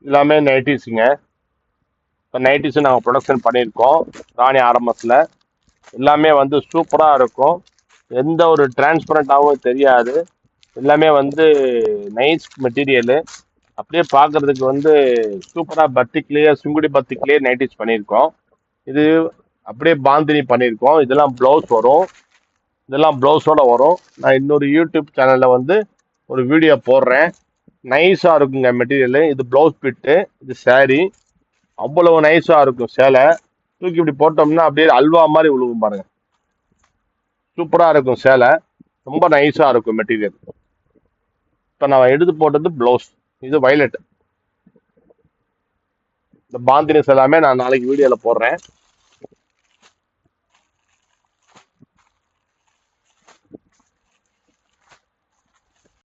எல்லாமே நைட்டிஸுங்க. இப்போ நைட்டிஸும் நாங்கள் ப்ரொடக்ஷன் பண்ணியிருக்கோம் ராணி ஆரம்பத்தில். எல்லாமே வந்து சூப்பராக இருக்கும். எந்த ஒரு டிரான்ஸ்பரண்டாகவும் தெரியாது. எல்லாமே வந்து நைஸ் மெட்டீரியலு. அப்படியே பார்க்கறதுக்கு வந்து சூப்பராக பத்திக்லேயே சுங்குடி பத்திக்லேயே நைட்டிஸ் பண்ணியிருக்கோம். இது அப்படியே பாந்தினி பண்ணியிருக்கோம். இதெல்லாம் ப்ளவுஸ் வரும். இதெல்லாம் ப்ளவுஸோட வரும். நான் இன்னொரு யூடியூப் சேனலில் வந்து ஒரு வீடியோ போடுறேன். நைஸாக இருக்குங்க மெட்டீரியலு. இது ப்ளவுஸ் பிட்டு, இது saree. அவ்வளவு நைஸாக இருக்கும் சேலை. தூக்கி இப்படி போட்டோம்னா அப்படியே அல்வா மாதிரி விழுவும் பாருங்க. சூப்பராக இருக்கும் சேலை. ரொம்ப நைஸாக இருக்கும் மெட்டீரியல். இப்போ நான் எடுத்து போட்டது ப்ளவுஸ். இது வயலட். இந்த பாந்தினிஸ் எல்லாமே நான் நாளைக்கு வீடியோவில் போடுறேன்.